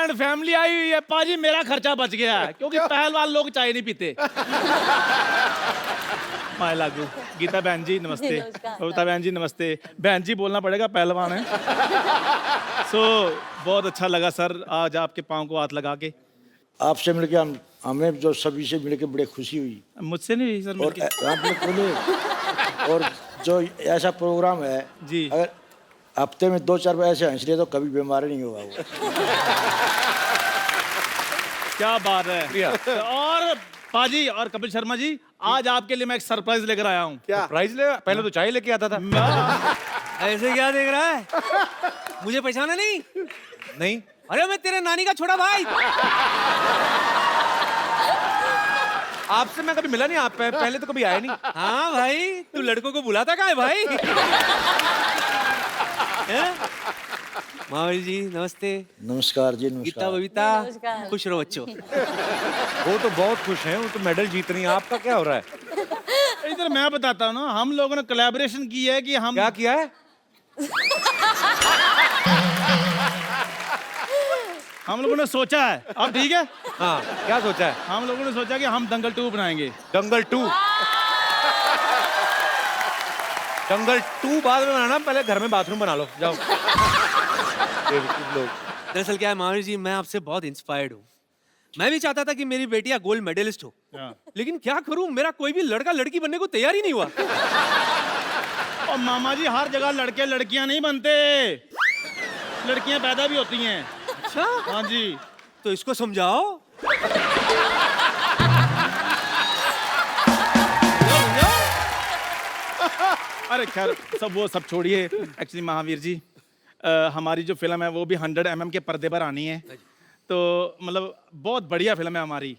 Grand family I हुई है पाजी, मेरा खर्चा बच गया है क्योंकि पहलवान लोग चाय नहीं पीते। माय लागू। गीता बहन जी नमस्ते। कविता बहन जी नमस्ते। बहन जी बोलना पड़ेगा, पहलवान है। बहुत अच्छा लगा सर आज आपके पाँव को हाथ लगा के। आपसे मिलके हमें जो सभी से मिलके बड़ी खुशी हुई। मुझसे नहीं हुई सर और मिलके। आपने बोले और जो ऐसा प्रोग्राम है जी। अगर हफ्ते में 2-4 बार ऐसे हंस रहे तो कभी बीमार नहीं होगा वो। क्या बात है। और पाजी और कपिल शर्मा जी, आज आपके लिए मैं एक सरप्राइज लेकर आया हूँ। क्या प्राइज ले? पहले तो चाय लेके आता था। ऐसे क्या देख रहा है? मुझे पहचाना नहीं? नहीं। अरे मैं तेरे नानी का छोटा भाई। आपसे मैं कभी मिला नहीं, आप पहले तो कभी आए नहीं। हाँ भाई, तू लड़कों को बुलाता कहाँ है भाई? मावली जी नमस्ते। नमस्कार जी गीता नमस्कार। बबीता खुश रहो बच्चों। वो तो बहुत खुश हैं, वो तो मेडल जीत रही हैं। आपका क्या हो रहा है? इधर मैं बताता हूँ ना, हम लोगों ने कोलैबोरेशन की है कि हम क्या किया है? हम लोगों ने सोचा है। अब ठीक है। हाँ, क्या सोचा है? हम लोगों ने सोचा कि हम दंगल 2 बनाएंगे। दंगल 2। दंगल 2 बाद में बनाना, पहले घर में बाथरूम बना लो, जाओ। लोग दरअसल क्या है मावली जी, मैं आपसे बहुत इंस्पायर्ड हूँ। मैं भी चाहता था कि मेरी बेटिया गोल्ड मेडलिस्ट हो, लेकिन क्या करूं, मेरा कोई भी लड़का लड़की बनने को तैयार ही नहीं हुआ। और मामा जी हर जगह लड़के लड़कियां नहीं बनते, लड़कियां पैदा भी होती हैं। अच्छा? हाँ जी। तो इसको समझाओ। अरे खैर सब छोड़िए। एक्चुअली महावीर जी, हमारी जो फिल्म है वो भी 100 mm के पर्दे पर आनी है, तो मतलब बहुत बढ़िया फिल्म है हमारी।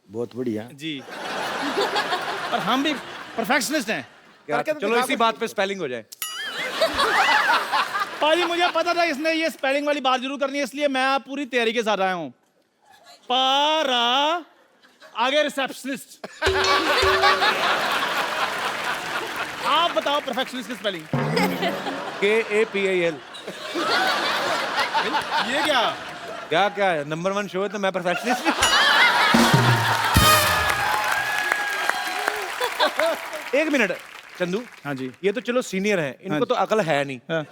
बहुत बढ़िया जी। और हम भी परफेक्शनिस्ट हैं। क्या? चलो इसी बात पे स्पेलिंग हो जाए। पाजी मुझे पता था इसने ये स्पेलिंग वाली बात जरूर करनी है, इसलिए मैं पूरी तैयारी के साथ आया हूँ। पारा आगे रिसेप्शनिस्ट। आप बताओ परफेक्शनिस्ट की स्पेलिंग। KAPIL। ये क्या? क्या है? नंबर 1 शो है तो मैं परफेक्शनिस्ट। एक मिनट चंदू। हाँ जी। ये तो चलो सीनियर हैं, इनको तो अकल है नहीं। हाँ।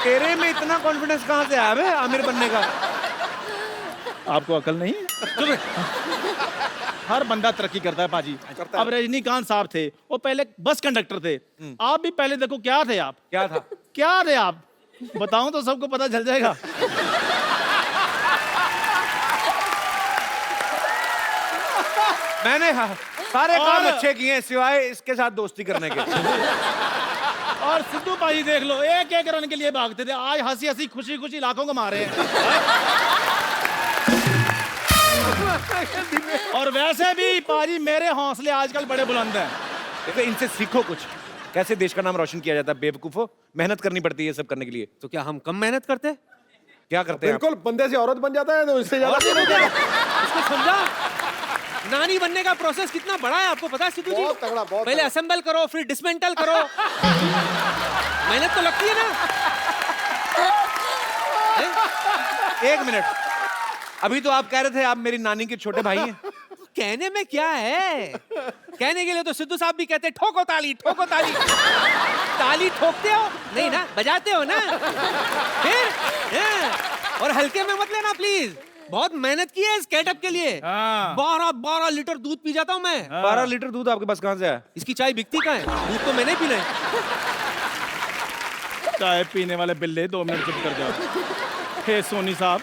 तेरे में इतना कॉन्फिडेंस कहाँ से आया बे आमिर बनने का? आपको अकल नहीं है? हर बंदा तरक्की करता है पाजी। अब रजनीकांत साहब थे, वो पहले बस कंडक्टर थे। आप भी पहले देखो क्या थे आप। क्या था? क्या थे आप? बताऊं तो सबको पता चल जाएगा। मैंने सारे काम अच्छे किए हैं सिवाय इसके साथ दोस्ती करने के। और सिद्धू पाजी देख लो, एक एक रन के लिए भागते थे, आज हंसी हंसी खुशी खुशी लाखों कमा रहे हैं। और वैसे भी पाजी मेरे हौसले आजकल बड़े बुलंद हैं। देखो इनसे सीखो कुछ, कैसे देश का नाम रोशन किया जाता है। बेवकूफो, मेहनत करनी पड़ती है सब करने के लिए। तो क्या हम कम मेहनत करते? क्या करते हैं आप? बिल्कुल, बंदे से औरत बन जाता है तो इससे ज्यादा इसको समझा? नानी बनने का प्रोसेस कितना बड़ा है आपको पता है सिद्धू जी? बहुत तगड़ा, बहुत पहले तगड़ा। असेंबल करो, फिर डिसमेंटल करो। मेहनत तो लगती है ना। एक मिनट, अभी तो आप कह रहे थे आप मेरी नानी के छोटे भाई हैं। कहने में क्या है? कहने के लिए तो सिद्धू साहब भी कहते ठोको ताली, ठोको ताली। ताली ठोकते हो नहीं ना, बजाते हो ना। फिर और हल्के में मत लेना प्लीज, बहुत मेहनत की है इस गेटअप के लिए। 12 लीटर दूध पी जाता हूँ मैं। 12 लीटर दूध आपके पास कहाँ से आया? इसकी चाय बिकती कहाँ है? दूध तो मैंने ही पीना है। चाय पीने वाले बिल्ले 2 मिनट चुप कर जाओ। हे सोनी साहब,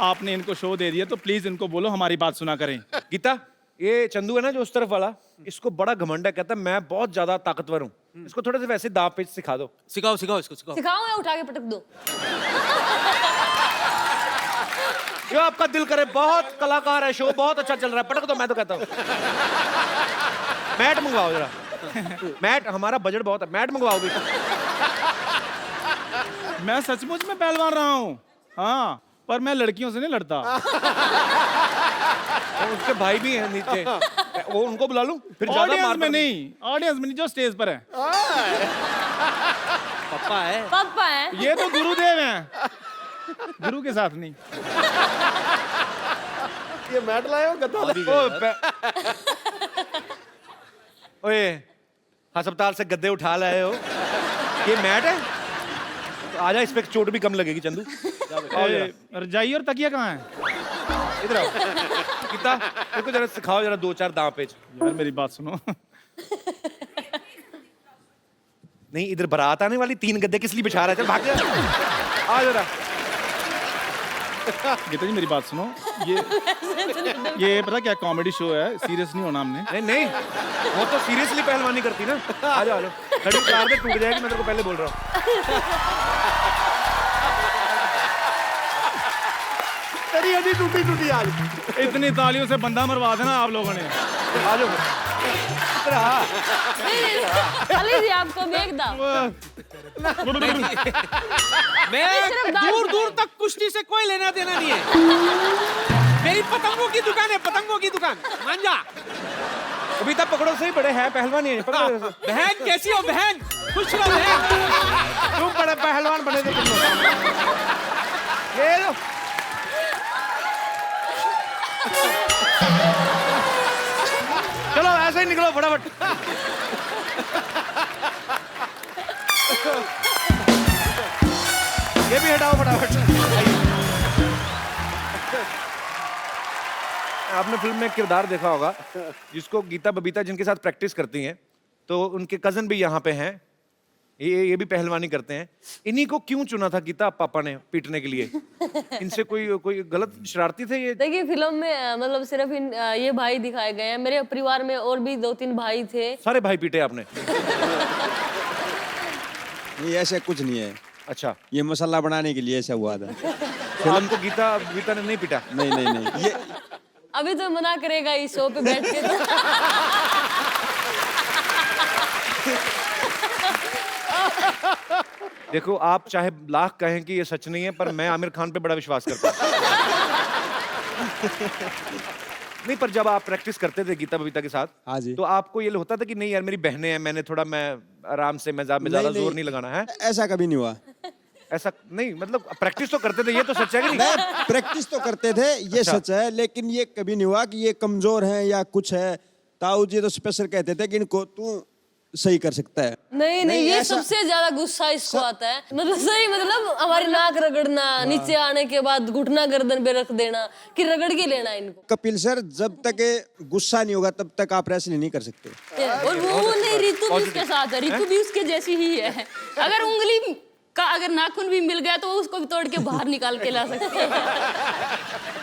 आपने इनको शो दे दिया तो प्लीज इनको बोलो हमारी बात सुना करें। गीता, ये चंदू है ना जो उस तरफ वाला, इसको बड़ा घमंड है, कहता है मैं बहुत ज्यादा ताकतवर हूँ। इसको थोड़े से वैसे दाव पेच सिखा दो। सिखाओ सिखाओ इसको, सिखाओ। सिखाऊं या उठा के पटक दो? जो आपका दिल करे, बहुत कलाकार है, शो बहुत अच्छा चल रहा है, पटक दो। मैं तो कहता हूँ मैट मंगवाओ जरा। मैट, हमारा बजट बहुत है, मैट मंगवाओ भी। मैं सचमुच में पहलवान रहा हूँ, हाँ, पर मैं लड़कियों से नहीं लड़ता। और उसके भाई भी हैं नीचे, वो उनको बुला लूं फिर ज्यादा ऑडियंस में नहीं, ऑडियंस में नहीं, जो स्टेज पर है। पप्पा है। पापा है। ये तो गुरुदेव हैं। गुरु के साथ नहीं। ये मैट लाए हो गद्दा लाए ओए अस्पताल से गद्दे उठा लाए हो, ये मैट है? तो आजा, इस पे चोट भी कम लगेगी चंदू। रजाई और तकिया कहाँ है? इधर आओ। कितना देखो जरा, सिखाओ जरा 2-4 दांव पेच। यार मेरी बात सुनो। नहीं, इधर बारात आने वाली, 3 गद्दे किस लिए बिछा रहा है? चल भाग जा, आ जरा। गीता जी मेरी बात सुनो, ये पता क्या कॉमेडी शो है, सीरियस नहीं होना हमने। नहीं नहीं, वो तो सीरियसली पहलवानी करती ना। आ जाओ, खड़ी कार में टूट जाएगी, मैं तेरे को पहले बोल रहा हूँ। तेरी हड्डी टूटी टूटी आज। इतनी तालियों से बंदा मरवा देना आप लोगों ने। आ जाओ। खाली जी आपको भी एकदम मैं दूर दूर तक कुश्ती से कोई लेना देना नहीं है। मेरी पतंगों की दुकान है, पतंगों की दुकान, मान जा। अभी तक पकड़ो, सही बड़े हैं पहलवान ही है। पकड़ो। बहन कैसी हो बहन? खुश रहो बहन। तुम बड़े पहलवान बने थे तुम लोग। ये लो। चलो ऐसे ही निकलो फटाफट। ये भी हटाओ फटाफट। आपने फिल्म में एक किरदार देखा होगा जिसको गीता बबीता जिनके साथ प्रैक्टिस करती हैं, तो उनके कजन भी यहाँ पे हैं, ये भी पहलवानी करते हैं। इन्हीं को क्यों चुना था गीता पापा ने पीटने के लिए? इनसे कोई गलत शरारती थे ये? देखिए फिल्म में मतलब सिर्फ ये भाई दिखाए गए हैं। मेरे परिवार में और भी 2-3 भाई थे। सारे भाई पीटे आपने? नहीं, ऐसा कुछ नहीं है। अच्छा, ये मसाला बनाने के लिए ऐसा हुआ था। तो आपको गीता ने नहीं पीटा? नहीं नहीं नहीं, ये अभी तो मना करेगा इस शो पे बैठ के तो। देखो, आप चाहे लाख कहें कि ये सच नहीं है, पर मैं आमिर खान पे बड़ा विश्वास करता हूँ। नहीं, पर जब आप प्रैक्टिस करते थे गीता बबीता के साथ, हाँ जी। तो आपको ये होता था कि नहीं यार मेरी बहनें हैं, मैं आराम से, मैं ज्यादा जोर नहीं लगाना है? ऐसा कभी नहीं हुआ। ऐसा नहीं, मतलब प्रैक्टिस तो करते थे, ये तो सच है कि नहीं? मैं प्रैक्टिस तो करते थे, ये अच्छा। सच है, लेकिन ये कभी नहीं हुआ कि ये कमजोर हैं या कुछ है। ताऊ जी तो स्पेशल कहते थे कि इनको तू सही कर सकता है। नहीं, ये ऐसा- सबसे ज्यादा गुस्सा इसको आता है। मतलब सही, मतलब हमारी नाक रगड़ना, नीचे आने के बाद घुटना गर्दन पे रख देना कि रगड़ के लेना इनको। कपिल सर, जब तक गुस्सा नहीं होगा तब तक आप रेसलिंग नहीं कर सकते। और वो नहीं, रितु भी उसके साथ है, रितु भी उसके जैसी ही है। अगर उंगली का अगर नाखून भी मिल गया तो वो उसको भी तोड़ के बाहर निकाल के ला सकते हैं।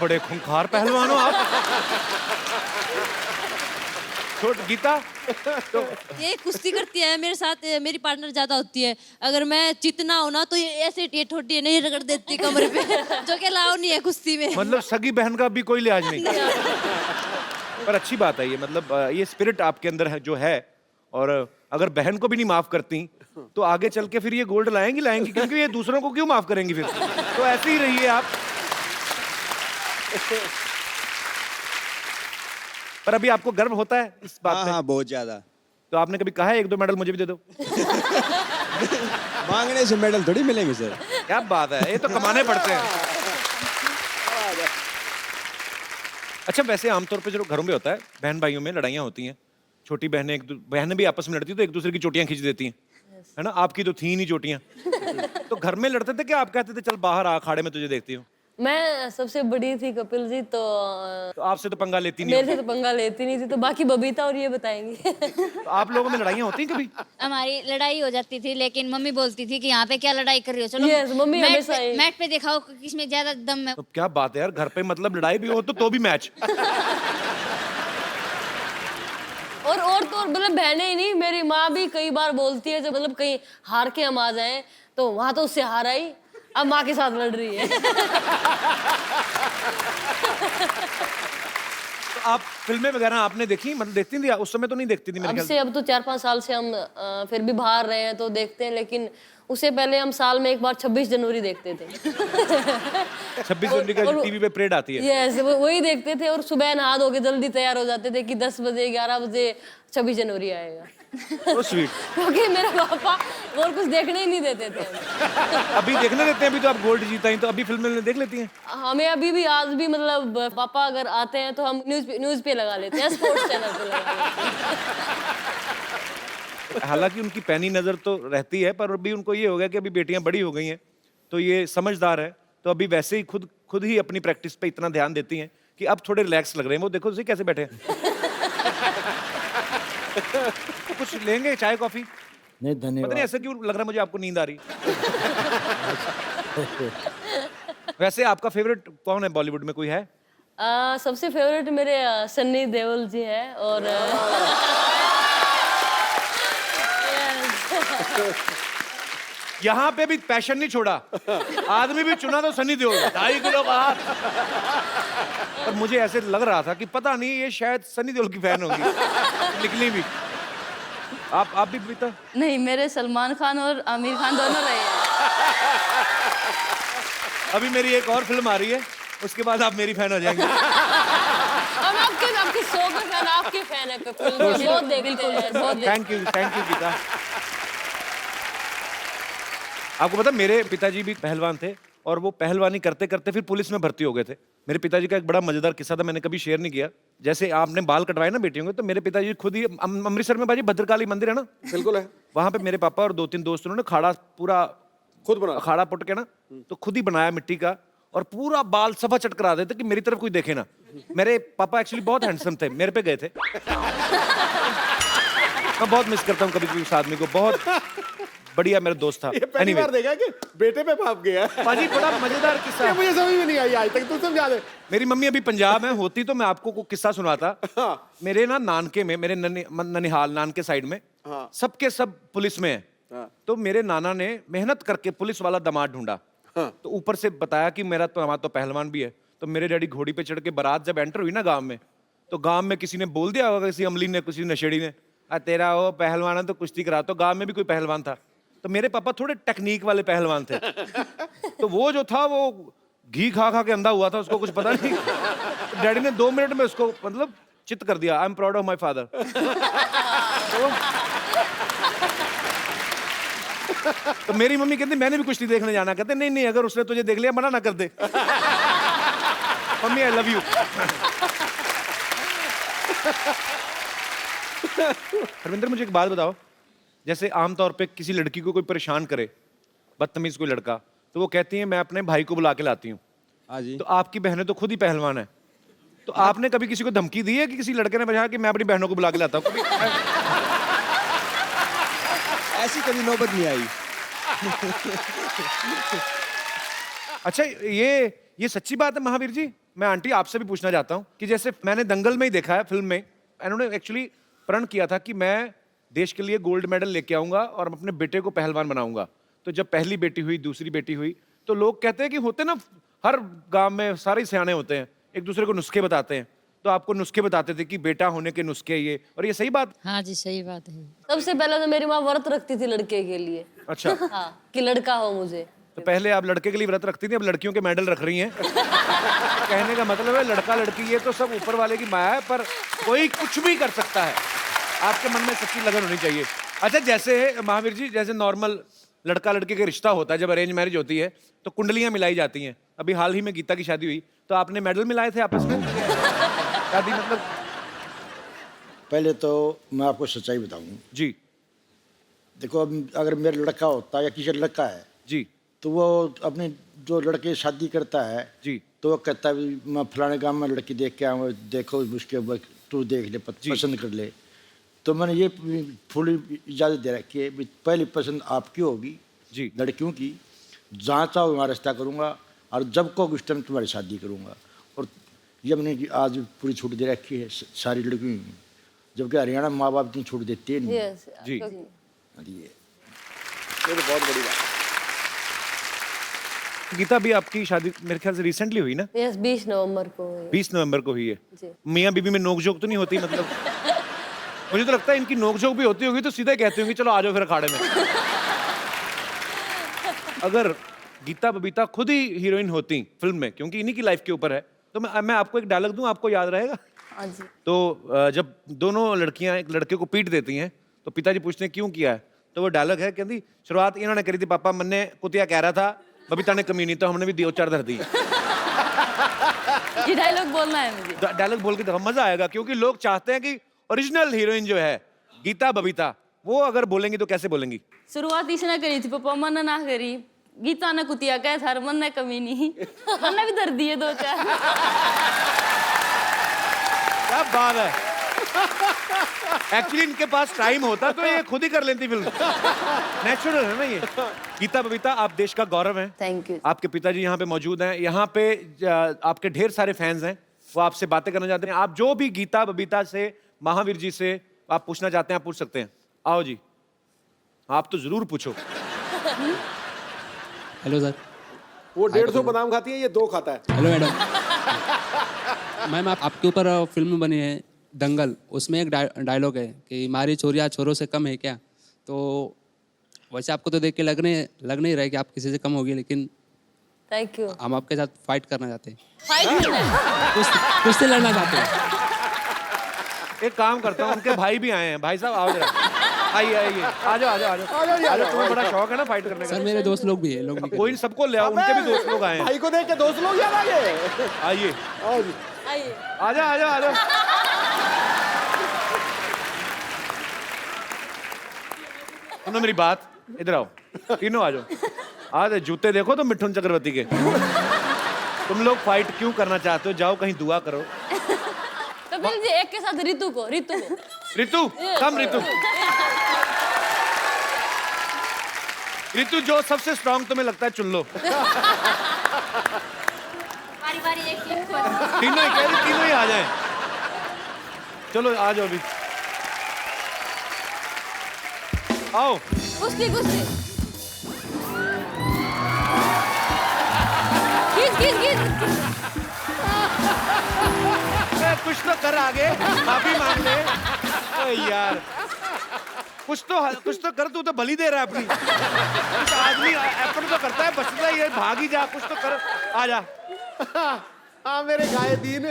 बड़े खूंखार पहलवान हो आप। छोट गीता तो ये कुश्ती करती है मेरे साथ, मेरी पार्टनर ज्यादा होती है। अगर मैं चितना हो ना तो ये ऐसे ये ठोटी नहीं रगड़ देती कमर पे, जो कि अलाउ नहीं है कुश्ती में। मतलब सगी बहन का भी कोई लिहाज नहीं। पर अच्छी बात है ये, मतलब ये स्पिरिट आपके अंदर है जो है, और अगर बहन को भी नहीं माफ करती तो आगे चल के फिर ये गोल्ड लाएंगी, क्योंकि ये दूसरों को क्यों माफ करेंगी फिर? तो ऐसे ही रहिए आप। पर अभी आपको गर्व होता है इस बात हाँ पे? हाँ, बहुत ज्यादा। तो आपने कभी कहा है 1-2 मेडल मुझे भी दे दो? मांगने से मेडल थोड़ी मिलेंगे सर। क्या बात है, ये तो कमाने पड़ते हैं। अच्छा, वैसे आमतौर पे जो घरों में होता है, बहन भाइयों में लड़ाइयाँ होती हैं, छोटी बहनें भी आपस में लड़ती हैं तो एक दूसरे की चोटियां खींच देती हैं, है ना? आपकी तो थी नहीं चोटियां। तो घर में लड़ते थे कि आप कहते थे चल बाहर आ, अखाड़े में तुझे देखती हूँ? मैं सबसे बड़ी थी कपिल जी, तो तो आपसे तो पंगा लेती नहीं मेरे से होगी। तो पंगा लेती नहीं थी, तो बाकी बबीता और ये बताएंगी। तो आप लोगों में लड़ाइयाँ होती हैं कभी? हमारी लड़ाई हो जाती थी, लेकिन मम्मी बोलती थी कि यहाँ पे क्या लड़ाई कर रही हो, चलो Yes, मम्मी हमेशा ही। मैट पे दिखाओ किसमें ज्यादा दम है। तो क्या बात है यार, घर पे मतलब लड़ाई भी हो तो भी मैच। और तो मतलब बहनें ही नहीं, मेरी माँ भी कई बार बोलती है जब मतलब कहीं हार के हम आ जाएं तो वहां तो उससे हार आई, अब माँ के साथ लड़ रही है। तो आप फिल्में वगैरह आपने देखी, मतलब देखती थी? उस समय तो नहीं देखती थी मेरे अब ख्याल से, अब तो 4-5 साल से हम फिर भी बाहर रहे हैं तो देखते हैं, लेकिन उससे पहले हम साल में एक बार 26 जनवरी देखते थे। 26 जनवरी का टीवी पे परेड आती है। यस, वही देखते थे, और सुबह नहा धो के जल्दी तैयार हो जाते थे कि 10 बजे 11 बजे 26 जनवरी आएगा। तो स्वीट। क्योंकि मेरे पापा और कुछ देखने ही नहीं देते थे हमें। अभी देखने देते हैं, अभी तो आप गोल्ड जीता ही, तो अभी फिल्म में देख लेती हैं? हमें अभी भी आज भी मतलब पापा अगर आते हैं तो हम न्यूज पे लगा लेते हैं, स्पोर्ट्स चैनल पे लगा लेते हैं। हालांकि उनकी पैनी नजर तो रहती है, पर अभी उनको ये हो गया कि अभी बेटियां बड़ी हो गई हैं, तो ये समझदार है, तो अभी वैसे ही खुद ही अपनी प्रैक्टिस पे इतना ध्यान देती हैं कि अब थोड़े रिलैक्स लग रहे हैं। वो देखो उसे कैसे बैठे हैं। तो कुछ लेंगे, चाय कॉफी? नहीं पता नहीं धन्यवाद। ऐसा क्यों लग रहा है मुझे आपको नींद आ रही। वैसे आपका फेवरेट कौन है बॉलीवुड में, कोई है? सबसे फेवरेट मेरे सन्नी देओल जी हैं और यहाँ पे भी पैशन नहीं छोड़ा, आदमी भी चुना तो सनी देओल, 2.5 किलो का हाथ। पर मुझे ऐसे लग रहा था कि पता नहीं ये शायद सनी देओल की फैन होगी, निकली भी। आप भी बबीता? नहीं, मेरे सलमान खान और आमिर खान दोनों रहे हैं। अभी मेरी एक और फिल्म आ रही है, उसके बाद आप मेरी फैन हो जाएंगे। हम आपके शो के फैन, आपके फैन है, बहुत देखते हैं, बहुत थैंक यू गीता। आपको पता मेरे पिताजी भी पहलवान थे, और वो पहलवानी करते करते फिर पुलिस में भर्ती हो गए थे। मेरे पिताजी का एक बड़ा मजेदार किस्सा था, मैंने कभी शेयर नहीं किया। जैसे आपने बाल कटवाए ना बेटियों के, तो मेरे पिताजी खुद ही अमृतसर में बाजी भद्रकाली मंदिर है ना, बिल्कुल है। वहां पे मेरे पापा और 2-3 दोस्त उन्होंने खाड़ा पूरा खुद बना। अखाड़ा पुट के ना, तो खुद ही बनाया मिट्टी का, और पूरा बाल सफा चट करा देते कि मेरी तरफ कोई देखे ना। मेरे पापा एक्चुअली बहुत हैंडसम थे, मेरे पे गए थे। मैं बहुत मिस करता हूँ कभी कभी उस आदमी को, बहुत बढ़िया मेरा दोस्त था। ये पहली बार देखा कि बेटे पे भाप गया। पाजी बड़ा मजेदार किस्सा ये है। मुझे समझ में नहीं आई आज तक, तू समझा दे। मेरी मम्मी अभी पंजाब में होती तो मैं आपको को किस्सा सुनाता। हाँ। मेरे ना नानके में, मेरे ननिहाल नानके साइड में, हाँ। सबके सब पुलिस में है। हाँ। तो मेरे नाना ने मेहनत करके पुलिस वाला दामाद ढूंढा। हाँ। तो ऊपर से बताया कि मेरा तो दामाद तो पहलवान भी है। तो मेरे डैडी घोड़ी पे चढ़ के बारात जब एंटर हुई ना गांव में, तो गांव में किसी ने बोल दिया होगा, किसी अमली ने, किसी नशेड़ी ने, तेरा वो पहलवान है तो कुश्ती करा। तो गांव में भी कोई पहलवान था। तो मेरे पापा थोड़े टेक्निक वाले पहलवान थे। तो वो जो था वो घी खा खा के अंधा हुआ था, उसको कुछ पता नहीं। तो डैडी ने 2 मिनट में उसको मतलब चित कर दिया। I am proud of my father. तो मेरी मम्मी कहती मैंने भी कुश्ती देखने जाना। कहते नहीं नहीं, अगर उसने तुझे देख लिया मना ना कर दे। Mummy I love you. Harvinder मुझे एक बात बताओ, जैसे आमतौर पे किसी लड़की को कोई परेशान करे, बदतमीज कोई लड़का, तो वो कहती है मैं अपने भाई को बुला के लाती हूँ। हाँ जी। तो आपकी बहनें तो खुद ही पहलवान है, तो आपने कभी किसी को धमकी दी है कि किसी लड़के ने बताया कि मैं अपनी बहनों को बुला के लाता हूँ? ऐसी कभी नौबत नहीं आई। अच्छा, ये सच्ची बात है महावीर जी? मैं आंटी आपसे भी पूछना चाहता हूँ कि जैसे मैंने दंगल में ही देखा है फिल्म में, इन्होंने एक्चुअली प्रण किया था कि मैं देश के लिए गोल्ड मेडल लेके आऊंगा और अपने बेटे को पहलवान बनाऊंगा। तो जब पहली बेटी हुई, दूसरी बेटी हुई, तो लोग कहते हैं कि होते ना, हर गांव में सारे सियाने होते हैं, एक दूसरे को नुस्खे बताते हैं। तो आपको नुस्खे बताते थे कि बेटा होने के नुस्खे ये, और ये सही बात? हाँ जी, सही बात है। सबसे पहले तो मेरी माँ व्रत रखती थी लड़के के लिए। अच्छा। हाँ, कि लड़का हो मुझे। तो पहले आप लड़के के लिए व्रत रखती थी, अब लड़कियों के मेडल रख रही हैं। कहने का मतलब है लड़का लड़की ये तो सब ऊपर वाले की माया है, पर कोई कुछ भी कर सकता है। आपके मन में सच्ची लगन होनी चाहिए। अच्छा, जैसे महावीर जी, जैसे नॉर्मल लड़का लड़के का रिश्ता होता है, जब अरेंज मैरिज होती है तो कुंडलियां मिलाई जाती हैं। अभी हाल ही में गीता की शादी हुई, तो आपने मेडल मिलाए थे आपस में? शादी मतलब? पहले तो मैं आपको सच्चाई बताऊं। जी देखो, अब अगर मेरा लड़का होता या किसी लड़का है, जी तो वो अपने जो लड़के शादी करता है, जी तो वो कहता है भी मैं फलाने गांव में लड़की देख के आऊँगा, देखो उसके बाद तू देख ले, पसंद कर ले। तो मैंने ये फुल इजाज़त दे रखी है भी पहली पसंद आपकी होगी जी, लड़कियों की, जहाँ चाहो वहाँ रिश्ता करूँगा, और जब को उस टाइम तुम्हारी शादी करूँगा। और ये मैंने आज पूरी छूट दे रखी है सारी लड़कियों की, जबकि हरियाणा में माँ बाप इतनी छूट देते हैं नहीं। यस जी। ये तो बहुत बड़ी बात। गीता, अभी आपकी शादी मेरे ख्याल से रिसेंटली हुई ना? यस, 20 नवंबर को हुई। 20 नवंबर को हुई है। जी। मियाँ बीबी में नोकझोंक तो नहीं होती? मतलब मुझे तो लगता है इनकी नोकझोंक भी होती होगी तो सीधे कहती होंगी चलो आ जाओ फिर अखाड़े में। अगर गीता बबीता खुद ही हीरोइन होती फिल्म में, क्योंकि इन्हीं की लाइफ के ऊपर है, तो मैं आपको एक डायलॉग दूं, आपको याद रहेगा? हाँ जी। तो जब दोनों लड़कियां एक लड़के को पीट देती हैं, तो पिताजी पूछते हैं क्यों किया है, तो वो डायलॉग है, कहती शुरुआत इन्होंने करी थी पापा, मन्ने कुतिया कह रहा था बबीता ने कमी नहीं, तो हमने भी दो चार धर दी। ये डायलॉग बोलना है मुझे। डायलॉग बोल के देखो, मजा आएगा, क्योंकि लोग चाहते हैं कि ओरिजिनल हीरोइन जो है गीता बबीता, वो अगर बोलेंगी तो कैसे बोलेंगी? शुरुआत इसने करी थी पापा, मन ना करी, गीता ने कुतिया कह था, मन ने कमी नहीं, मैंने भी धर दिए दो चार। क्या बात है। एक्चुअली इनके पास टाइम होता तो ये खुद ही कर लेती फिल्म। नेचुरल है ना ये। गीता बबीता, आप देश का गौरव हैं। Thank you. आपके पिताजी यहाँ पे मौजूद हैं, यहाँ पे आपके ढेर सारे फैंस हैं, वो आपसे बातें करना चाहते हैं। आप जो भी गीता बबीता से, महावीर जी से आप पूछना चाहते हैं, आप पूछ सकते हैं। आओ जी, आप तो जरूर पूछो। Hello sir. वो 150 बादाम खाती है, ये 2 खाता है। Hello madam. मैम आपके ऊपर फिल्म बनी है दंगल, उसमें एक डायलॉग है कि हमारी चोरियां छोरों से कम है क्या। तो वैसे आपको तो देख के लग नहीं रहा है कि आप किसी से कम होगी, लेकिन थैंक यू। हम आपके साथ फाइट करना चाहते हैं, फाइट करना है। कुश्ती लड़ना चाहते हैं। एक काम करता हूँ, उनके भाई भी आए हैं। भाई साहब आओ जरा, आइए आइए, आ जाओ आ जाओ आ जाओ। तुम्हें बड़ा शौक है ना फाइट करने का? सर मेरे दोस्त लोग भी हैं, लोग भी कोई सबको ले आओ, उनके भी दोस्त लोग आए हैं। भाई को देख के दोस्त लोग याद आ गए। आइए आओ जी। आइए। आ जाओ आ जाओ आ जाओ। सुनो मेरी बात, इधर आओ, तीनों आ जाओ। आज जूते देखो तो मिठुन चक्रवर्ती के। तुम लोग फाइट क्यों करना चाहते हो? जाओ कहीं दुआ करो। तो फिर जी एक के साथ रितु को रितु कम, रितु जो सबसे स्ट्रांग तुम्हें लगता है चुन लो। बारी एक तीनों ही कह रही, तीनों ही आ जाएं। चलो आ जाओ अभी, आओ। कुश्ती खींच। कुछ तो कर आगे, माफी मांग ले। ओ यार, कुछ तो कर, तू तो बलि दे रहा है अपनी। कुछ आदमी एफर्ट तो करता है, बचता ही है, भाग ही जा, कुछ तो कर, आ जा। हाँ मेरे गाये दीन।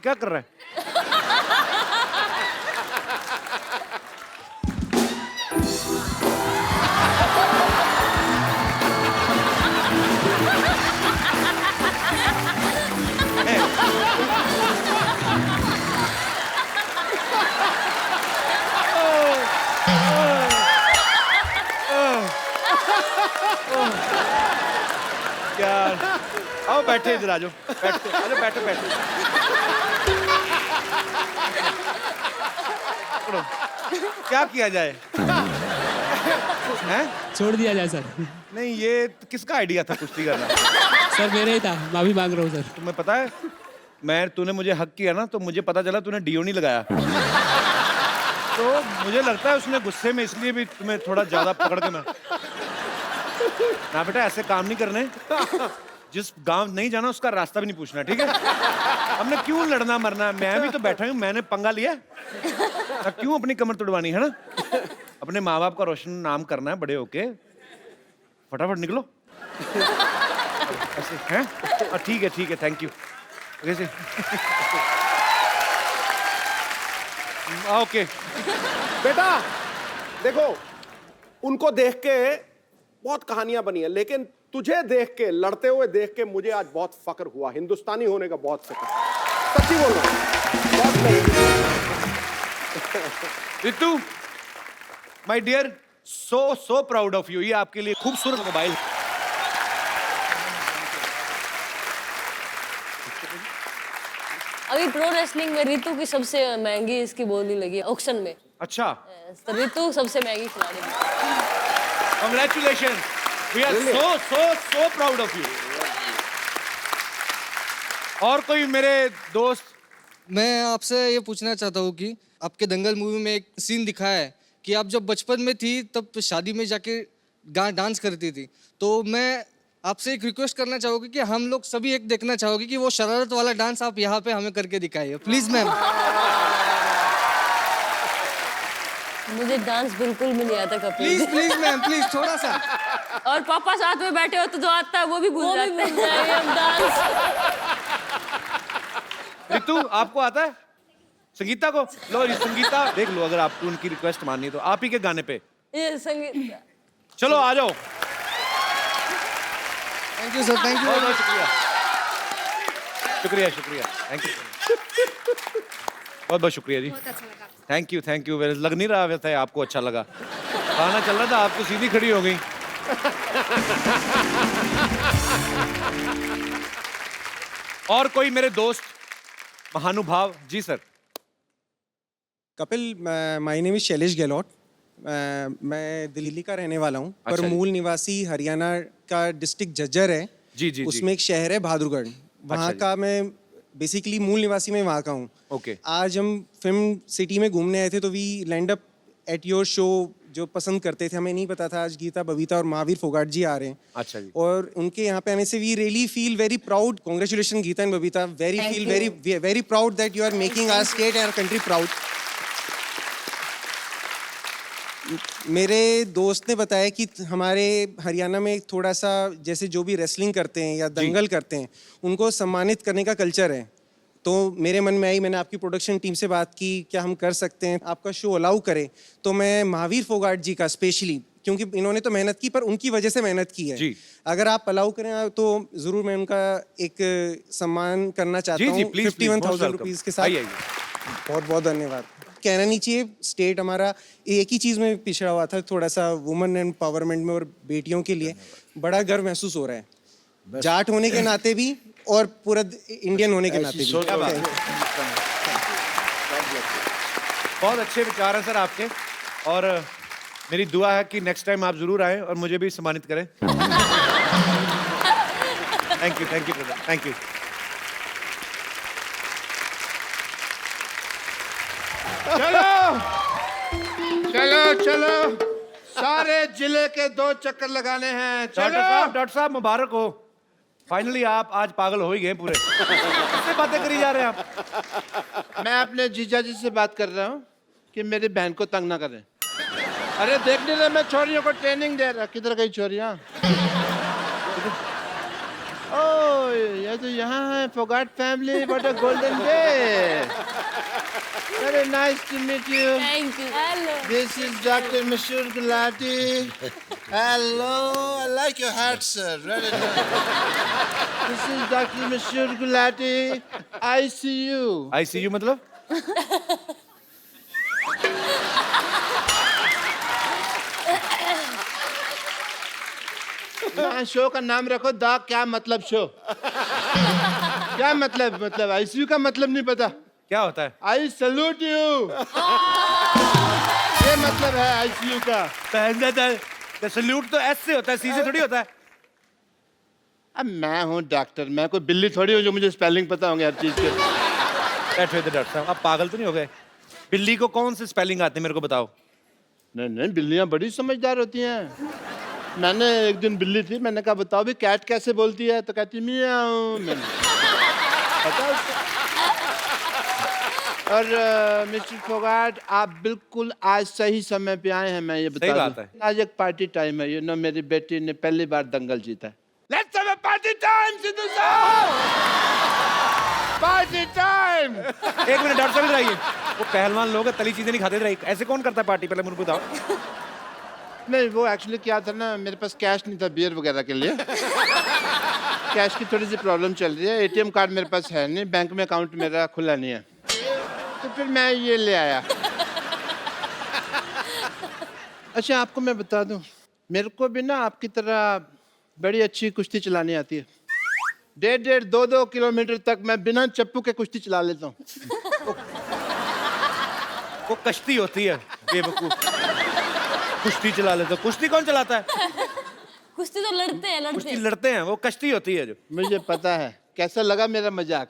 क्या कर रहा है? यार आओ बैठे, इधर आ जाओ, बैठो। क्या किया जाए? हैं? छोड़ दिया जाए सर। नहीं, ये किसका आइडिया था कुश्ती करना? सर मेरे ही था, माफी मांग रहा हूँ सर। तुम्हें पता है, तूने मुझे हक किया ना, तो मुझे पता चला तूने डीओ नहीं लगाया। तो मुझे लगता है उसने गुस्से में इसलिए भी तुम्हें थोड़ा ज्यादा पकड़ के ना बेटा, ऐसे काम नहीं करने। जिस गांव नहीं जाना उसका रास्ता भी नहीं पूछना, ठीक है? हमने क्यों लड़ना मरना? मैं भी तो बैठा हूँ, मैंने पंगा लिया, क्यों अपनी कमर तुड़वानी है ना? अपने माँ बाप का रोशन नाम करना है बड़े होके। फटाफट निकलो। ऐसे हैं? ठीक है, थैंक यू। कैसे? ओके बेटा देखो, उनको देख के बहुत कहानियां बनी है, लेकिन तुझे देख के, लड़ते हुए देख के मुझे आज बहुत फक्र हुआ। हिंदुस्तानी होने का बहुत फक्र, सच्ची बोल रहा हूं। Ritu, my dear, so proud of you. ये आपके लिए खूबसूरत मोबाइल। अभी प्रो रेसलिंग में रितु की सबसे महंगी इसकी बोली लगी ऑक्शन में। अच्छा, तो रितु सबसे महंगी खिलाड़ी है। Congratulation, we are so proud of you. और कोई मेरे दोस्त? मैं आपसे ये पूछना चाहता हूँ कि आपके दंगल मूवी में एक सीन दिखाया है कि आप जब बचपन में थी तब शादी में जाके डांस करती थी। तो मैं आपसे एक रिक्वेस्ट करना चाहूँगी कि हम लोग सभी एक देखना चाहोगे कि वो शरारत वाला डांस आप यहाँ पे हमें करके दिखाइए प्लीज मैम। मुझे डांस बिल्कुल भी नहीं आता Kapil please ji. Please ma'am please थोड़ा सा। और पापा साथ में बैठे हो तो जो आता है वो भी भूल जाते हैं अब डांस। रितु आपको आता है? संगीता को लो, ये संगीता देख लो, अगर आपको उनकी रिक्वेस्ट माननी है तो आप ही के गाने पे ये संगीत चलो आ जाओ। Thank you sir, thank you. बहुत बहुत शुक्रिया, शुक्रिया शुक्रिया, थैंक यू, बहुत बहुत शुक्रिया जी। Thank you. लग नहीं रहा वैसे आपको अच्छा लगा, गाना चल रहा था, आप तो सीधी खड़ी हो गई। और कोई मेरे दोस्त महानुभाव? जी sir. Kapil, my name is Shailesh Gehlot. मैं दिल्ली का रहने वाला हूँ, पर अच्छा जी। मूल निवासी हरियाणा का डिस्ट्रिक्ट झज्जर है। जी। उसमें एक शहर है बहादुरगढ़, वहाँ जी। का मैं बेसिकली मूल निवासी मैं वहाँ का हूँ। ओके। आज हम फिल्म सिटी में घूमने आए थे, तो we land up at your show. जो पसंद करते थे, हमें नहीं पता था आज गीता बबीता और महावीर फोगाट जी आ रहे हैं। अच्छा जी। और उनके यहाँ पे आने से we really feel very proud. Congratulation Geeta and Babita, very proud that you are making our state and country proud. मेरे दोस्त ने बताया कि हमारे हरियाणा में थोड़ा सा जैसे जो भी रेसलिंग करते हैं या दंगल करते हैं, उनको सम्मानित करने का कल्चर है। तो मेरे मन में आई, मैंने आपकी प्रोडक्शन टीम से बात की, क्या हम कर सकते हैं, आपका शो अलाउ करें। तो मैं महावीर फोगाट जी का स्पेशली, क्योंकि इन्होंने तो मेहनत की पर उनकी वजह से मेहनत की है जी। अगर आप अलाउ करें तो जरूर मैं उनका एक सम्मान करना चाहता हूँ 51,000 रुपीज के साथ। बहुत बहुत धन्यवाद। कहना नहीं चाहिए, स्टेट हमारा एक ही चीज़ में पिछड़ा हुआ था, थोड़ा सा वुमेन एम्पावरमेंट में, और बेटियों के लिए बड़ा गर्व महसूस हो रहा है, जाट होने के नाते भी और पूरा इंडियन होने के नाते भी। बहुत अच्छे विचार हैं सर आपके, और मेरी दुआ है कि नेक्स्ट टाइम आप जरूर आएं और मुझे भी सम्मानित करें। Thank you brother, thank you. चलो सारे जिले के 2 चक्कर लगाने हैं। डॉक्टर साहब मुबारक हो, फाइनली आप आज पागल हो ही गए पूरे। किससे बातें करी जा रहे हैं आप? मैं अपने जीजा जी से बात कर रहा हूँ कि मेरी बहन को तंग ना करें। अरे देख नहीं रहे, मैं छोरियों को ट्रेनिंग दे रहा। किधर गई छोरियाँ? ओह, ये तो यहाँ है Phogat family. What a golden day. Very nice to meet you. Thank you. Hello. This is Dr. Mashur Gulati. Hello, I like your hat, sir. Really nice. This is Dr. Mashur Gulati. ICU. ICU मतलब? Show का नाम रखो the क्या मतलब show. क्या मतलब ICU का मतलब नहीं पता? क्या होता है? I salute you. ये मतलब है आईसीयू का। सल्यूट तो एस से होता है, सी से थोड़ी होता है। अब मैं हूँ डॉक्टर, मैं कोई बिल्ली थोड़ी हूँ जो मुझे स्पेलिंग पता होंगे हर चीज के। बैठो इधर डॉक्टर साहब, आप पागल तो नहीं हो गए? बिल्ली को कौन से स्पेलिंग आते हैं मेरे को बताओ। नहीं, बिल्लियाँ बड़ी समझदार होती हैं। मैंने एक दिन बिल्ली थी, मैंने कहा बताओ भी कैट कैसे बोलती है, तो कहती मियाऊ। मैंने पता उसको। और मिस्टर फोगाट, आप बिल्कुल आज सही समय पे आए हैं। मैं ये बता दूं, आज एक पार्टी टाइम है। मेरी बेटी ने पहली बार दंगल जीता है। Let's have a party time, Sidhu साहब। Party time. एक मिनट डॉक्टर साहब, रहिए। वो पहलवान लोग तली चीजें नहीं खाते थे, ऐसे कौन करता है पार्टी? पहले मुझे बताओ। नहीं, वो एक्चुअली क्या था ना, मेरे पास कैश नहीं था बियर वगैरह के लिए। कैश की थोड़ी सी प्रॉब्लम चल रही है। एटीएम कार्ड मेरे पास है नहीं, बैंक में अकाउंट मेरा खुला नहीं है, तो फिर मैं ये ले आया। अच्छा, आपको मैं बता दूं, मेरे को भी ना आपकी तरह बड़ी अच्छी कुश्ती चलानी आती है। 1.5, 2 किलोमीटर तक मैं बिना चप्पू के कुश्ती चला लेता हूँ। वो कश्ती होती है बेवकूफ, कुश्ती चला लेते। कुश्ती कौन चलाता है? कुश्ती तो लड़ते हैं, कुश्ती लड़ते हैं, वो कश्ती होती है जो। मुझे पता है। कैसा लगा मेरा मजाक?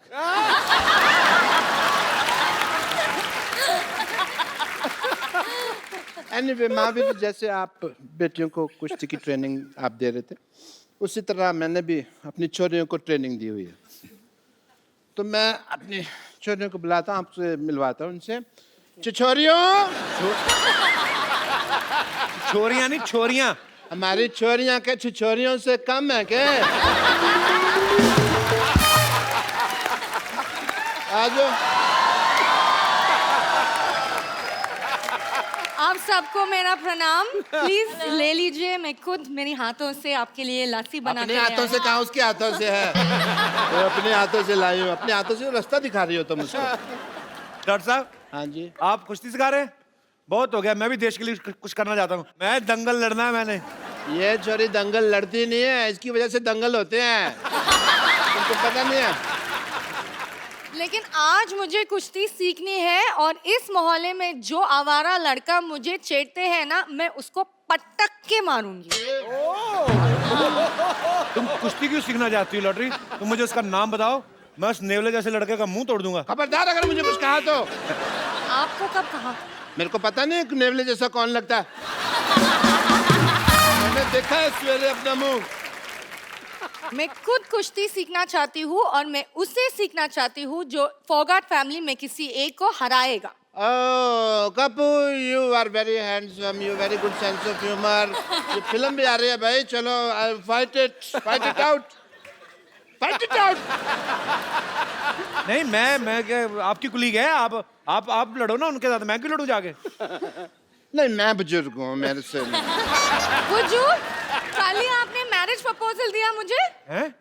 एनीवे महावीर, जैसे आप बेटियों को कुश्ती की ट्रेनिंग आप दे रहे थे, उसी तरह मैंने भी अपनी छोरियों को ट्रेनिंग दी हुई है। तो मैं अपनी छोरियों को बुलाता हूँ, आपसे मिलवाता हूँ उनसे। छोरियों, छोरियां नहीं, छोरियां। हमारी छोरियां के छोरियों से कम है क्या? आ जाओ। आप सबको मेरा प्रणाम। प्लीज ले लीजिए, मैं खुद मेरे हाथों से आपके लिए लस्सी बना अपने हाथों से कहा, उसके हाथों से है। तो अपने हाथों से लाई हो, अपने हाथों से रास्ता दिखा रही हो तुम उसको। डॉक्टर साहब, हाँ जी, आप कुश्ती सिखा रहे हैं? बहुत हो गया, मैं भी देश के लिए कुछ करना चाहता हूँ। मैं दंगल लड़ना है मैंने। ये छोरी दंगल लड़ती नहीं है, इसकी वजह से दंगल होते हैं। तुमको पता नहीं है? लेकिन आज मुझे कुश्ती सीखनी है और इस मोहल्ले में जो आवारा लड़का मुझे छेड़ते हैं ना, मैं उसको पटक के मारूंगी। तुम कुश्ती क्यों सीखना चाहती हो लॉटरी? तुम मुझे उसका नाम बताओ, मैं उस नेवले जैसे लड़के का मुंह तोड़ दूंगा। खबरदार अगर मुझे कुछ कहा तो। आपको कब कहा? मेरे को पता नहीं नेवले जैसा कौन लगता है। मैंने देखा है सवेरे अपना मुंह। मैं खुद कुश्ती सीखना चाहती हूँ और मैं उससे सीखना चाहती हूँ जो फोगाट फैमिली में किसी एक को हराएगा। Oh Kapoor, you are very handsome, you very good sense of humour. ये फिल्म भी आ रही है भाई, चलो fight it out, fight it out. नहीं, मैं क्या, आपकी कुलीग है, आप लड़ो ना उनके साथ, मैं क्यों लड़ूं जाके? नहीं, मैं बुजुर्ग हूँ, मेरे से बुजुर्ग? कल ही आपने मैरिज प्रपोजल दिया मुझे। हैं?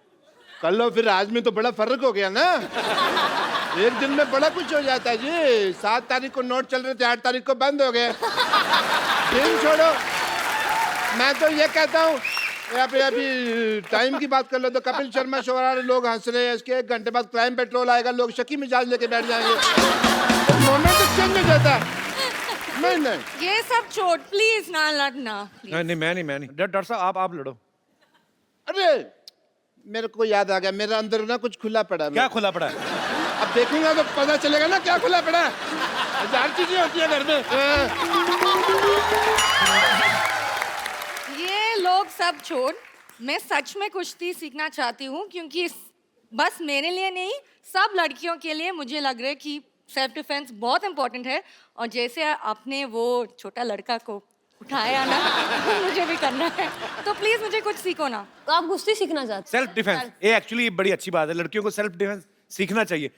कल लो, फिर आज में तो बड़ा फर्क हो गया ना। एक दिन में बड़ा कुछ हो जाता है जी। 7 तारीख को नोट चल रहे थे, 8 तारीख को बंद हो गए। दिन छोड़ो, मैं तो ये कहता हूँ, अभी टाइम की बात कर लो तो कपिल शर्मा शो आ रहे, लोग हंस रहे हैं, इसके 1 घंटे बाद क्राइम पेट्रोल आएगा, लोग शकी मिजाज लेके बैठ जाएंगे। मोमेंट चेंज हो जाता है। नहीं, ये सब छोड़, प्लीज ना लड़ना। नहीं, मैं नहीं। डॉक्टर साहब, आप लड़ो। अरे मेरे को याद आ गया, मेरे अंदर ना कुछ खुला पड़ा है। क्या खुला पड़ा है? अब देखूंगा तो पता चलेगा ना क्या खुला पड़ा है। 1000 चीजें होती है घर में। ये लोग सब छोड़, मैं सच में कुश्ती सीखना चाहती हूँ, क्योंकि बस मेरे लिए नहीं, सब लड़कियों के लिए मुझे लग रहा है कि सेल्फ डिफेंस बहुत इंपॉर्टेंट है। और जैसे आपने वो छोटा लड़का को उठाया ना, मुझे भी करना है। तो प्लीज मुझे कुछ सीखो ना। तो आप कुश्ती सीखना चाहते हैं? सेल्फ डिफेंस, ये एक्चुअली बड़ी अच्छी बात है, लड़कियों को सेल्फ डिफेंस सीखना चाहिए।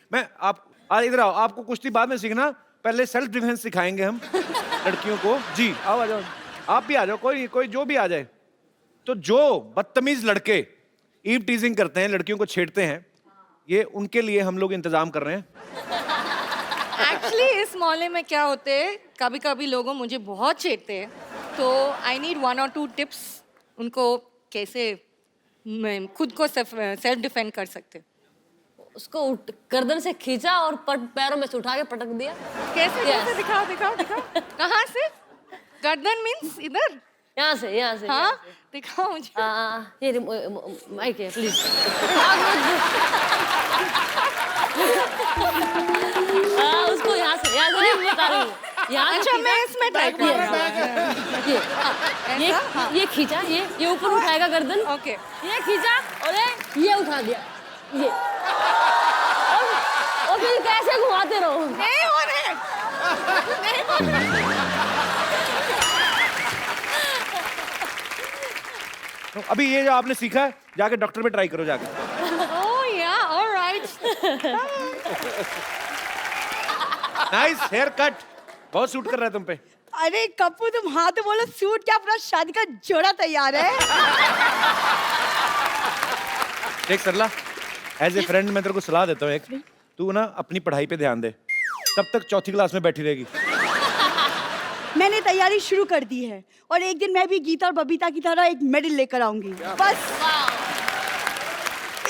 इधर आओ, आपको कुश्ती बाद में सीखना, पहले सेल्फ डिफेंस सिखाएंगे हम लड़कियों को। जी आओ, आ जाओ, आप भी आ जाओ, कोई जो भी आ जाए। तो जो बदतमीज लड़के ईव टीजिंग करते हैं, लड़कियों को छेड़ते हैं, ये उनके लिए हम लोग इंतजाम कर रहे हैं। एक्चुअली इस मोहल्ले में क्या होते है, कभी कभी लोगों मुझे बहुत छेड़ते हैं, तो आई नीड 1 or 2 टिप्स उनको कैसे मैं खुद को सेल्फ डिफेंड कर सकते। उसको गर्दन से खींचा और पैरों में से उठा के पटक दिया। कैसे? कैसे? दिखाओ। कहाँ से? गर्दन मीन्स इधर? यहाँ से। हाँ, दिखाओ मुझे। ये माइक है, प्लीज। उसको यहाँ से नहीं बता रही हूँ। यहाँ अच्छा, मैं इसमें ट्राई करूँगा। ये खींचा, ये ऊपर उठाएगा गर्दन। ओके। ये खींचा और ये उठा दिया, ये। और फिर कैसे घुमाते रहो। नहीं हो रहे। तो अभी ये जो आपने सीखा है, जाके डॉक्टर पे ट्राई करो जाके। ओह या, ऑलराइट। नाइस हेयर कट, बहुत सूट कर रहा है तुम पे। अरे कप्पू, तुम हाँ तो बोलो, सूट क्या, अपना शादी का जोड़ा तैयार है। देख सरला, एज ए फ्रेंड मैं तेरे को सलाह देता हूँ एक, तू ना अपनी पढ़ाई पे ध्यान दे, तब तक 4थी क्लास में बैठी रहेगी। मैंने तैयारी शुरू कर दी है और एक दिन मैं भी गीता और बबीता की तरह एक मेडल लेकर आऊंगी। बस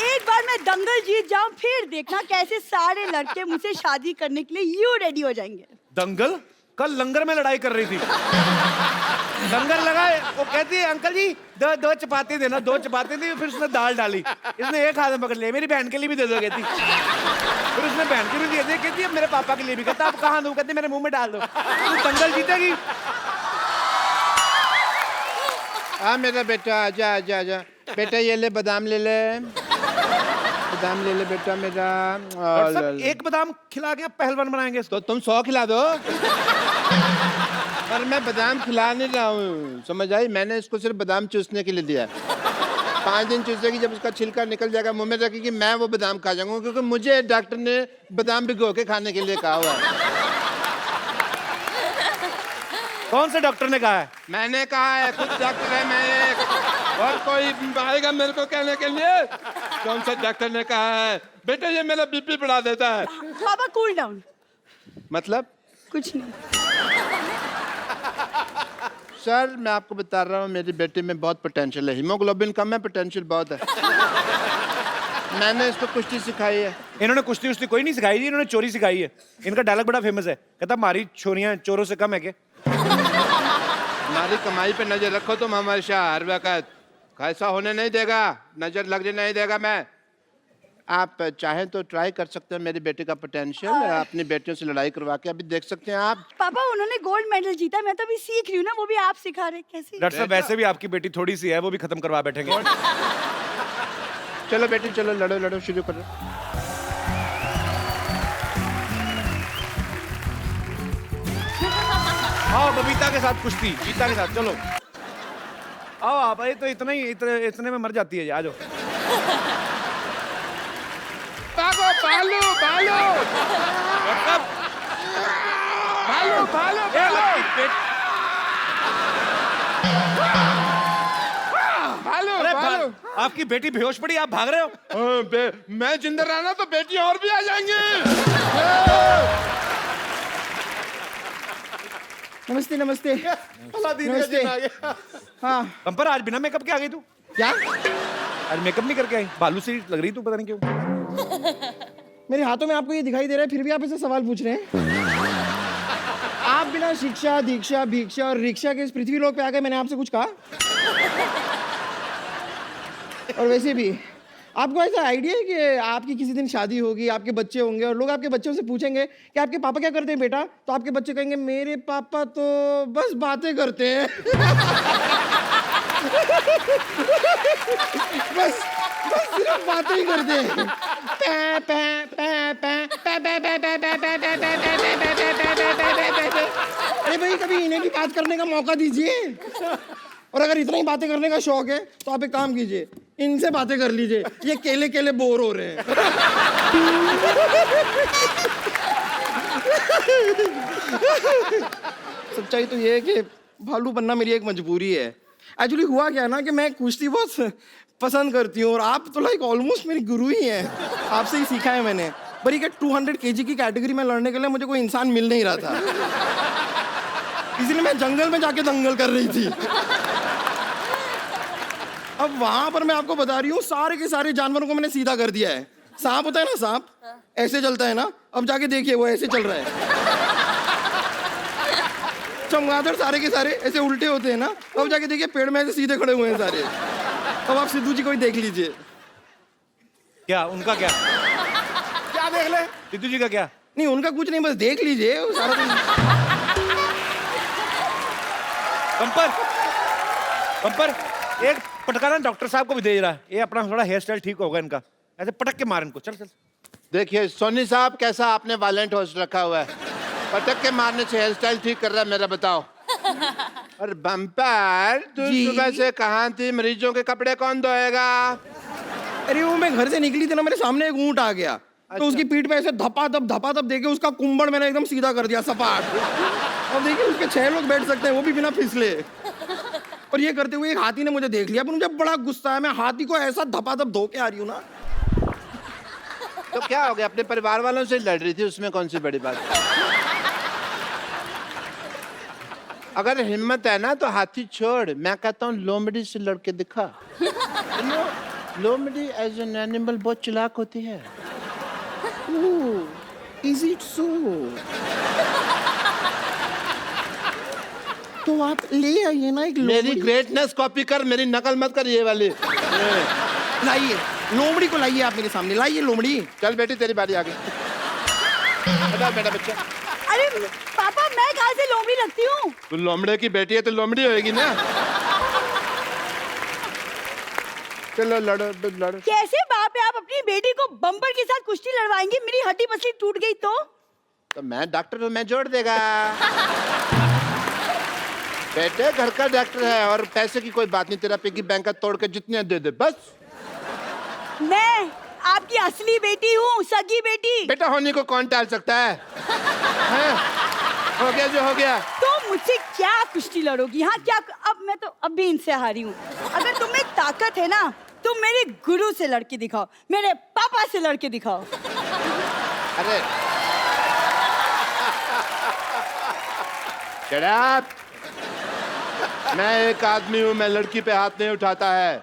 एक बार मैं दंगल जीत जाऊं, फिर देखना कैसे सारे लड़के मुझसे शादी करने के लिए यूं रेडी हो जाएंगे। दंगल? कल लंगर में लड़ाई कर रही थी। लंगर लगा, वो कहती है अंकल जी दो चपाती देना, 2 चपाती दी, फिर उसने दाल डाली, इसने एक हाथ में पकड़ लिया, मेरी बहन के लिए भी दे दो कहती, फिर उसने बहन के लिए दे दी, कहती है मेरे पापा के लिए भी, कहता आप कहाँ दूं, कहती मेरे मुंह में डाल दो। तू दंगल जीतेगी। हाँ मेरा बेटा आजा आजा आजा बेटा ये ले बादाम ले ले बादाम ले ले बेटा मेरा डॉक्टर साहब, एक बादाम खिला के आप पहलवान बनाएंगे इसको? तो तुम 100 खिला दो पर मैं बादाम खिला नहीं रहा हूँ, समझ आई? मैंने इसको सिर्फ बादाम चूसने के लिए दिया 5 दिन चूसेगी, जब उसका छिलका निकल जाएगा मुंह में रखेगी, मैं वो बादाम खा जाऊंगा, क्योंकि मुझे डॉक्टर ने बादाम भिगो के खाने के लिए कहा हुआ है। कौन से डॉक्टर ने कहा है? मैंने कहा है, खुद डॉक्टर है मैं एक, और कोई आएगा मेरे को कहने के लिए? कौन सा डॉक्टर ने कहा है? बेटा ये मेरा बीपी बढ़ा देता है। बाबा कूल डाउन। मतलब कुछ नहीं। सर मैं आपको बता रहा हूँ, मेरी बेटी में बहुत पोटेंशियल है, हीमोग्लोबिन कम है, पोटेंशियल बहुत है। मैंने इसको कुश्ती सिखाई है। इन्होंने कुश्ती उश्ती कोई नहीं सिखाई थी, इन्होंने चोरी सिखाई है। इनका डायलॉग बड़ा फेमस है, कहता हमारी छोरियां चोरों से कम है क्या? हमारी कमाई पे नजर रखो तुम हमेशा, हर वक्त। ऐसा होने नहीं देगा, नजर लगने नहीं देगा मैं। आप चाहें तो ट्राई कर सकते हैं मेरी बेटी का पोटेंशियल, अपनी बेटियों से लड़ाई करवा के अभी देख सकते हैं आप। पापा उन्होंने गोल्ड मेडल जीता, मैं तो अभी सीख रही हूँ ना, वो भी आप सिखा रहे कैसे? डॉक्टर साहब वैसे भी आपकी बेटी थोड़ी सी है, वो भी खत्म करवा बैठेंगे। चलो बेटी चलो, लड़ो लड़ो, शुरू करो। आओ बबीता के साथ कुश्ती, गीता के साथ, चलो आओ आप। ये तो इतने में मर जाती है, आ जाओ। भागो भालो भालो भालो भालो भालो भालो। आपकी बेटी बेहोश पड़ी, आप भाग रहे हो? मैं जिंदा रहना तो बेटी और भी आ जाएंगी। नमस्ते नमस्ते नमस्ते। हाँ पंपर, आज बिना मेकअप के आ गई तू? क्या? आज मेकअप नहीं करके आई, बालू सी लग रही तू, पता नहीं क्यों। मेरे हाथों में आपको ये दिखाई दे रहा है, फिर भी आप ऐसे सवाल पूछ रहे हैं। आप बिना शिक्षा दीक्षा भिक्षा और रिक्शा के इस पृथ्वी लोक पे आ गए, मैंने आपसे कुछ कहा? और वैसे भी आपको ऐसा आइडिया है कि आपकी किसी दिन शादी होगी, आपके बच्चे होंगे और लोग आपके बच्चों से पूछेंगे कि आपके पापा क्या करते हैं बेटा, तो आपके बच्चे कहेंगे मेरे पापा तो बस बातें करते हैं। बस सिर्फ बातें ही करते हैं। अरे भाई कभी इन्हें भी बात करने का मौका दीजिए, और अगर इतना ही बातें करने का शौक है तो आप एक काम कीजिए, इनसे बातें कर लीजिए, ये केले केले बोर हो रहे हैं। सच्चाई तो ये है कि भालू बनना मेरी एक मजबूरी है। एक्चुअली हुआ क्या ना कि मैं कुश्ती बहुत पसंद करती हूँ, और आप तो लाइक ऑलमोस्ट मेरी गुरु ही हैं, आपसे ही सीखा है मैंने। पर ये 200 kg की कैटेगरी में लड़ने के लिए मुझे कोई इंसान मिल नहीं रहा था, इसलिए मैं जंगल में जाके दंगल कर रही थी। अब वहां पर मैं आपको बता रही हूँ, सारे के सारे जानवरों को मैंने सीधा कर दिया है। सांप होता है ना, सांप ऐसे चलता है ना, अब जाके देखिए वो ऐसे चल रहा है। चमगादड़ सारे के सारे ऐसे उल्टे होते हैं ना, अब जाके देखिए पेड़ में ऐसे सीधे खड़े हुए हैं सारे। अब आप सिद्धू जी को ही देख लीजिए। क्या उनका क्या देख ले? सिद्धू जी का क्या? नहीं उनका कुछ नहीं, बस देख लीजिए वो सारा दिन। पंपर एक पटकाना डॉक्टर साहब को भी दे रहा है, ये अपना थोड़ा हेयर स्टाइल ठीक होगा इनका, ऐसे पटक के मार इनको। चल चल। देखिए सोनी साहब, कैसा आपने वायलेंट होस्ट रखा हुआ है, पटक के मारने से हेयर स्टाइल ठीक कर रहा है मेरा, बताओ। और बम्पर तू सुबह से कहाँ थी, मरीजों के कपड़े कौन धोएगा? अरे वो मैं घर से निकली थी ना, मेरे सामने एक ऊंट आ गया, तो उसकी पीठ पे ऐसे धपाधप देके उसका कुंबड़ मैंने एकदम सीधा कर दिया, सपाट। अब देखिए उसके 6 लोग बैठ सकते हैं, वो भी बिना फिसले। और ये करते हुए एक हाथी ने मुझे देख लिया, पर मुझे बड़ा गुस्सा है, मैं हाथी को ऐसा धपाधप धो के आ रही हूँ ना। तो क्या हो गया, अपने परिवार वालों से लड़ रही थी, उसमें कौन सी बड़ी बात? अगर हिम्मत है ना तो हाथी छोड़, मैं कहता हूँ लोमड़ी से लड़के दिखा। लोमड़ी एज एन एनिमल बहुत चालाक होती है। Is it so? तो आप ले आइए ना एक मेरी ग्रेटनेस कॉपी कर, मेरी नकल मत कर ये वाली। लाइए लोमड़ी को, लाइए आप मेरे सामने, लाइए लोमड़ी। चल बेटी तेरी बारी आ गई, बेटा बच्चा। अरे पापा मैं कहाँ से लोमड़ी लगती हूँ? तू लोमड़े की बेटी है तो लोमड़ी होएगी ना। चलो लड़ो लड़ो। कैसे बाप है आप अपनी बेटी को बम्पर के साथ कुश्ती लड़वाएंगे? मेरी हड्डी पसली टूट गई तो मैं डॉक्टर हूँ, मैं जोड़ देगा। बेटे घर का डॉक्टर है और पैसे की कोई बात नहीं, तेरा पिगी बैंक का तोड़ के जितने दे दे बस। मैं आपकी असली बेटी हूँ, सगी बेटी। बेटा होने को कौन टाल सकता है? हो गया जो हो गया। तो मुझसे क्या कुश्ती लड़ोगी? हाँ क्या? अब मैं तो अब भी इनसे हारी हूँ। अगर तुम्हें ताकत है ना तुम मेरे गुरु से लड़के दिखाओ, मेरे पापा से लड़के दिखाओ। अरे Shut up! मैं एक आदमी हूँ, मैं लड़की पे हाथ नहीं उठाता है।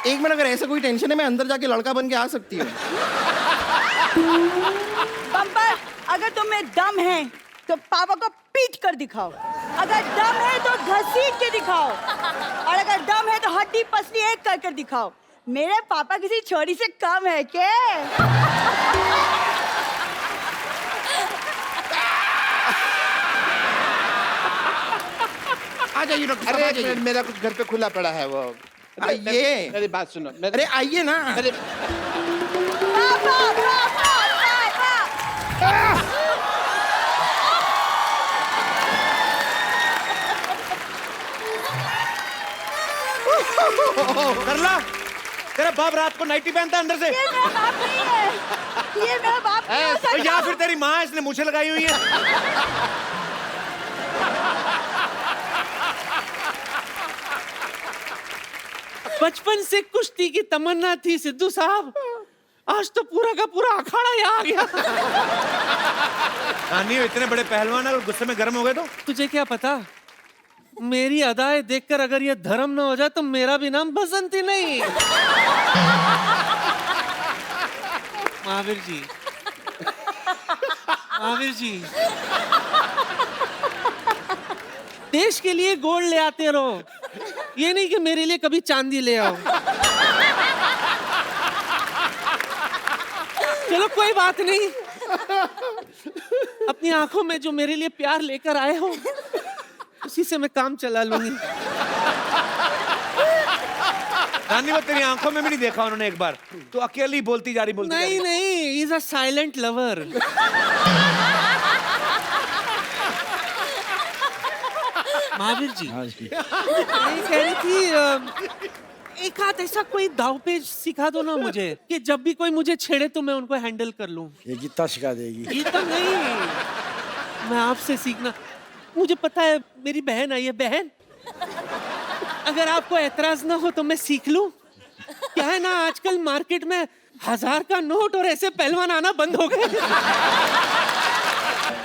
एक मिनट, अगर ऐसा कोई टेंशन है मैं अंदर जाके लड़का बन के आ सकती हूँ। बम्पर, अगर तुम्हें दम है तो पापा को पीट कर दिखाओ, अगर दम है तो घसीट के दिखाओ, और अगर दम है तो हड्डी पसली एक कर कर दिखाओ। मेरे पापा किसी छोरी से कम है क्या? आ जाइए डॉक्टर साहब, आ अरे जाइए। मेरा कुछ घर पे खुला पड़ा है वो। आइए। मेरी बात सुनो। अरे आइए ना। अरे पापा, पापा, पापा। कर ला। तेरा बाप रात को नाइटी पहनता है अंदर से। ये मेरा बाप नहीं है, ये मेरा बाप नहीं हो सकता। या फिर तेरी माँ, इसने मूछें लगाई हुई है। बचपन से कुश्ती की तमन्ना थी सिद्धू साहब, आज तो पूरा का पूरा अखाड़ा यहाँ आ गया। नानी इतने बड़े पहलवान है और गुस्से में गर्म हो गए तो? तुझे क्या पता, मेरी अदाएं देखकर अगर ये धर्म न हो जाए तो मेरा भी नाम बसंती नहीं। महावीर जी, महावीर जी, देश के लिए गोल्ड ले आते रहो, ये नहीं कि मेरे लिए कभी चांदी ले आओ। चलो कोई बात नहीं, अपनी आंखों में जो मेरे लिए प्यार लेकर आए हो उसी से मैं काम चला लूंगी। नानी वो तेरी आंखों में भी नहीं देखा उन्होंने एक बार, तो अकेली बोलती जा रही नहीं नहीं, is a silent lover. Mahavir ji, मैं कह रही थी एक हाथ ऐसा कोई दावपेच सिखा दो ना मुझे, कि जब भी कोई मुझे छेड़े तो मैं उनको हैंडल कर लूं। ये गीता सिखा देगी। गीता नहीं, मैं आपसे सीखना। मुझे पता है मेरी बहन आई है। बहन, अगर आपको ऐतराज ना हो तो मैं सीख लूं। क्या है ना, आजकल मार्केट में 1000 का नोट और ऐसे पहलवान आना बंद हो गए।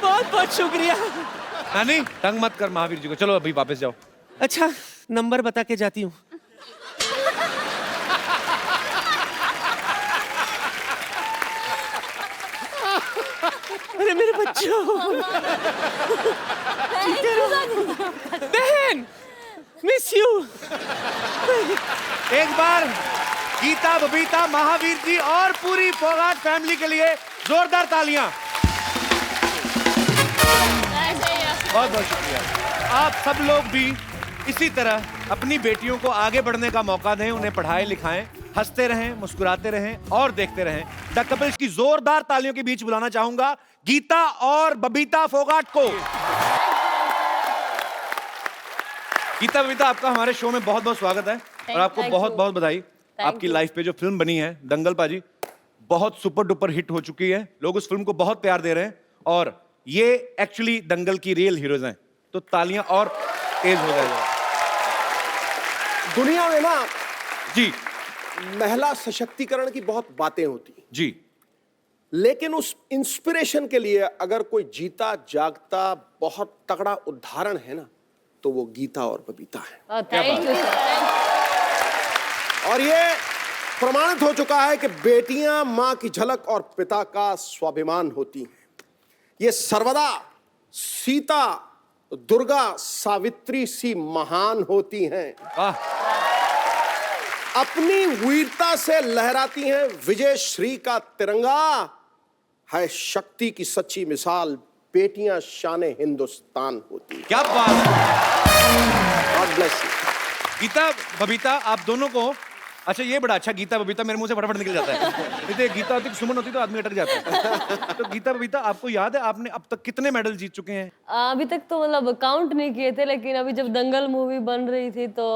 बहुत बहुत शुक्रिया। नानी तंग मत कर महावीर जी को, चलो अभी वापस जाओ। अच्छा, नंबर बता के जाती हूँ। अरे मेरे बच्चों, बहन, मिस यू। एक बार गीता, बबीता, महावीर जी और पूरी फोगाट फैमिली के लिए जोरदार तालियां। बहुत बहुत शुक्रिया। आप सब लोग भी इसी तरह अपनी बेटियों को आगे बढ़ने का मौका दें, उन्हें पढ़ाएं लिखाएं, हंसते रहें, मुस्कुराते रहें और देखते रहें। द कपिल्स की जोरदार तालियों के बीच बुलाना चाहूंगा गीता और बबीता फोगाट को। गीता, बबीता, आपका हमारे शो में बहुत बहुत स्वागत है और आपको बहुत बहुत बधाई। आपकी लाइफ पे जो फिल्म बनी है दंगल पाजी, बहुत सुपर डुपर हिट हो चुकी है। लोग उस फिल्म को बहुत प्यार दे रहे हैं और ये एक्चुअली दंगल की रियल हीरोज हैं, तो तालियां और तेज हो जाएगा। दुनिया में ना जी महिला सशक्तिकरण की बहुत बातें होती जी, लेकिन उस इंस्पिरेशन के लिए अगर कोई जीता जागता बहुत तगड़ा उदाहरण है ना, तो वो गीता और बबीता है। Thank you sir. और ये प्रमाणित हो चुका है कि बेटियां मां की झलक और पिता का स्वाभिमान होती हैं। ये सर्वदा सीता, दुर्गा, सावित्री सी महान होती हैं। अपनी वीरता से लहराती हैं विजय श्री का तिरंगा। है शक्ति की सच्ची मिसाल बेटियां शान हिंदुस्तान होती हैं। क्या बात है। God bless you. Geeta Babita आप दोनों को, अच्छा ये बड़ा अच्छा, गीता बबीता मेरे मुंह से फटाफट निकल जाता है। नहीं तो गीता होती सुमन होती तो आदमी अटक जाता है। तो गीता बबीता आपको याद है आपने अब तक कितने मेडल जीत चुके हैं? अभी तक तो मतलब काउंट नहीं किए थे, लेकिन अभी जब दंगल मूवी बन रही थी तो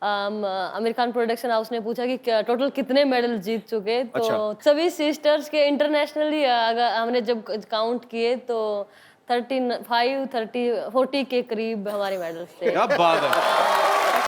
आमिर खान प्रोडक्शन हाउस ने पूछा कि टोटल कितने मेडल जीत चुके, तो अच्छा। सभी सिस्टर्स के इंटरनेशनली अगर हमने जब काउंट किए तो 35, 30, 40 के करीब हमारे मेडल्स थे। क्या बात है।